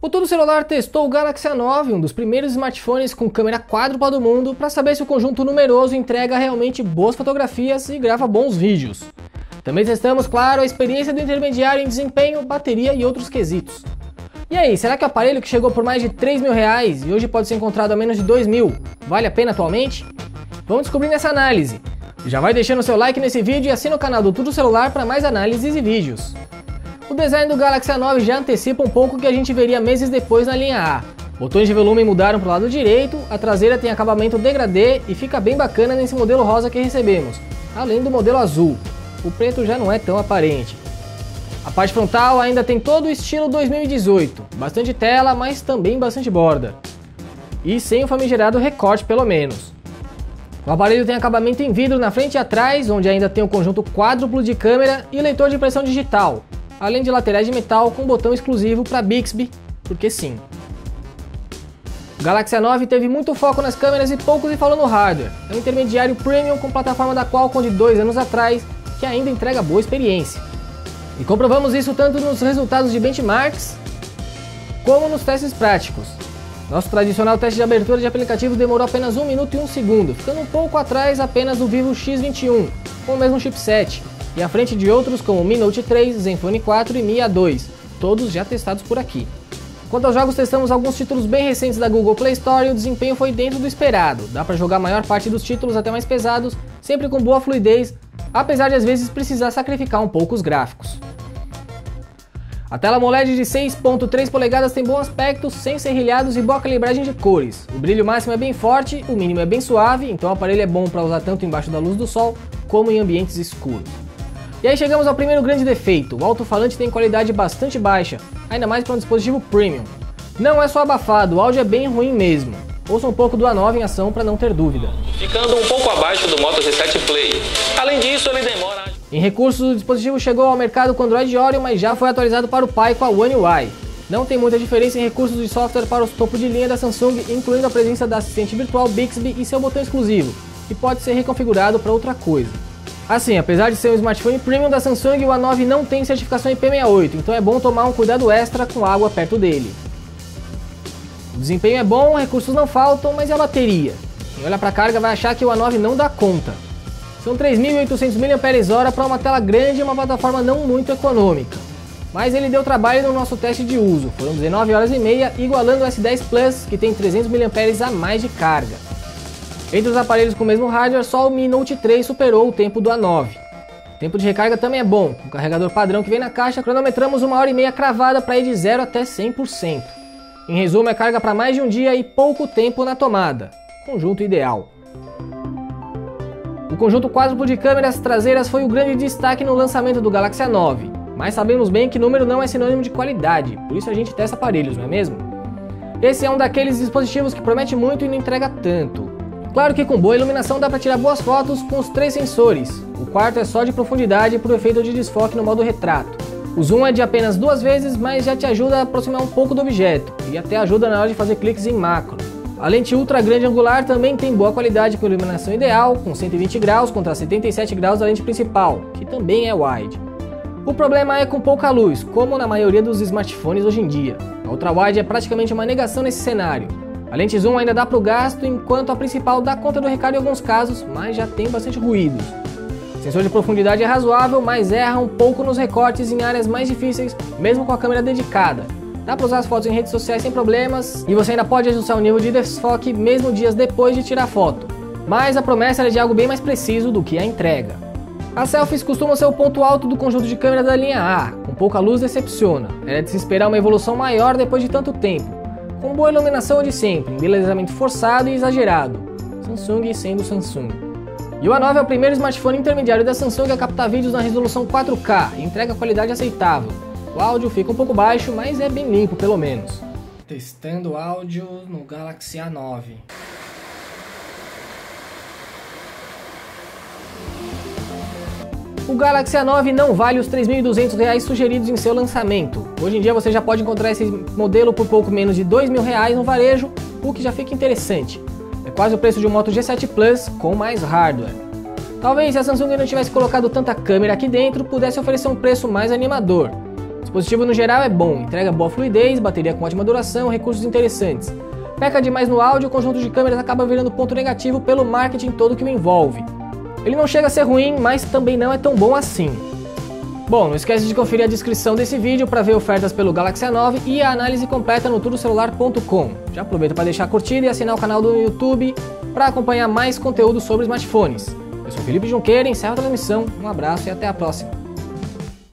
O Tudo Celular testou o Galaxy A9, um dos primeiros smartphones com câmera quádrupla do mundo, para saber se o conjunto numeroso entrega realmente boas fotografias e grava bons vídeos. Também testamos, claro, a experiência do intermediário em desempenho, bateria e outros quesitos. E aí, será que o aparelho que chegou por mais de R$3.000 e hoje pode ser encontrado a menos de R$2.000, vale a pena atualmente? Vamos descobrir nessa análise. Já vai deixando seu like nesse vídeo e assina o canal do Tudo Celular para mais análises e vídeos. O design do Galaxy A9 já antecipa um pouco o que a gente veria meses depois na linha A. Botões de volume mudaram para o lado direito, a traseira tem acabamento degradê e fica bem bacana nesse modelo rosa que recebemos, além do modelo azul. O preto já não é tão aparente. A parte frontal ainda tem todo o estilo 2018, bastante tela, mas também bastante borda. E sem o famigerado recorte pelo menos. O aparelho tem acabamento em vidro na frente e atrás, onde ainda tem o conjunto quádruplo de câmera e leitor de impressão digital, além de laterais de metal com botão exclusivo para Bixby, porque sim. O Galaxy A9 teve muito foco nas câmeras e pouco se falou no hardware. É um intermediário premium com plataforma da Qualcomm de 2 anos atrás, que ainda entrega boa experiência. E comprovamos isso tanto nos resultados de benchmarks, como nos testes práticos. Nosso tradicional teste de abertura de aplicativos demorou apenas 1 minuto e 1 segundo, ficando um pouco atrás apenas do Vivo X21, com o mesmo chipset, e à frente de outros como o Mi Note 3, Zenfone 4 e Mi A2, todos já testados por aqui. Quanto aos jogos, testamos alguns títulos bem recentes da Google Play Store e o desempenho foi dentro do esperado. Dá para jogar a maior parte dos títulos até mais pesados, sempre com boa fluidez, apesar de às vezes precisar sacrificar um pouco os gráficos. A tela AMOLED de 6.3 polegadas tem bom aspecto, sem serrilhados e boa calibragem de cores. O brilho máximo é bem forte, o mínimo é bem suave, então o aparelho é bom para usar tanto embaixo da luz do sol, como em ambientes escuros. E aí chegamos ao primeiro grande defeito: o alto-falante tem qualidade bastante baixa, ainda mais para um dispositivo premium. Não é só abafado, o áudio é bem ruim mesmo. Ouça um pouco do A9 em ação para não ter dúvida. Ficando um pouco abaixo do Moto G7 Play. Além disso, ele demora... Em recursos, o dispositivo chegou ao mercado com Android Oreo, mas já foi atualizado para o Pie com a One UI. Não tem muita diferença em recursos de software para os topo de linha da Samsung, incluindo a presença da assistente virtual Bixby e seu botão exclusivo, que pode ser reconfigurado para outra coisa. Assim, apesar de ser um smartphone premium da Samsung, o A9 não tem certificação IP68, então é bom tomar um cuidado extra com água perto dele. O desempenho é bom, recursos não faltam, mas e a bateria? Quem olha para a carga vai achar que o A9 não dá conta. São 3.800 mAh para uma tela grande e uma plataforma não muito econômica. Mas ele deu trabalho no nosso teste de uso, foram 19 horas e meia, igualando o S10 Plus, que tem 300 mAh a mais de carga. Entre os aparelhos com o mesmo hardware, só o Mi Note 3 superou o tempo do A9. O tempo de recarga também é bom, com o carregador padrão que vem na caixa, cronometramos 1 hora e meia cravada para ir de 0 até 100%. Em resumo, é carga para mais de um dia e pouco tempo na tomada. Conjunto ideal. O conjunto quádruplo de câmeras traseiras foi o grande destaque no lançamento do Galaxy A9, mas sabemos bem que número não é sinônimo de qualidade, por isso a gente testa aparelhos, não é mesmo? Esse é um daqueles dispositivos que promete muito e não entrega tanto. Claro que com boa iluminação dá para tirar boas fotos com os 3 sensores, o quarto é só de profundidade por efeito de desfoque no modo retrato. O zoom é de apenas 2 vezes, mas já te ajuda a aproximar um pouco do objeto, e até ajuda na hora de fazer cliques em macro. A lente ultra grande angular também tem boa qualidade com iluminação ideal, com 120 graus contra 77 graus da lente principal, que também é wide. O problema é com pouca luz, como na maioria dos smartphones hoje em dia. A ultra wide é praticamente uma negação nesse cenário. A lente zoom ainda dá para o gasto, enquanto a principal dá conta do recado em alguns casos, mas já tem bastante ruídos. O sensor de profundidade é razoável, mas erra um pouco nos recortes em áreas mais difíceis, mesmo com a câmera dedicada. Dá para usar as fotos em redes sociais sem problemas, e você ainda pode ajustar o nível de desfoque mesmo dias depois de tirar a foto. Mas a promessa é de algo bem mais preciso do que a entrega. As selfies costumam ser o ponto alto do conjunto de câmera da linha A, com pouca luz decepciona. Era de se esperar uma evolução maior depois de tanto tempo. Com boa iluminação de sempre, embelezamento forçado e exagerado. Samsung sendo Samsung. E o A9 é o primeiro smartphone intermediário da Samsung a captar vídeos na resolução 4K e entrega qualidade aceitável. O áudio fica um pouco baixo, mas é bem limpo pelo menos. Testando o áudio no Galaxy A9. O Galaxy A9 não vale os R$ 3.200 sugeridos em seu lançamento. Hoje em dia você já pode encontrar esse modelo por pouco menos de R$ 2.000 no varejo, o que já fica interessante. É quase o preço de um Moto G7 Plus com mais hardware. Talvez se a Samsung não tivesse colocado tanta câmera aqui dentro, pudesse oferecer um preço mais animador. O dispositivo no geral é bom, entrega boa fluidez, bateria com ótima duração, recursos interessantes. Peca demais no áudio, o conjunto de câmeras acaba virando ponto negativo pelo marketing todo que o envolve. Ele não chega a ser ruim, mas também não é tão bom assim. Bom, não esquece de conferir a descrição desse vídeo para ver ofertas pelo Galaxy A9 e a análise completa no tudocelular.com. Já aproveita para deixar a curtida e assinar o canal do YouTube para acompanhar mais conteúdo sobre smartphones. Eu sou Felipe Junqueira, encerro a transmissão, um abraço e até a próxima.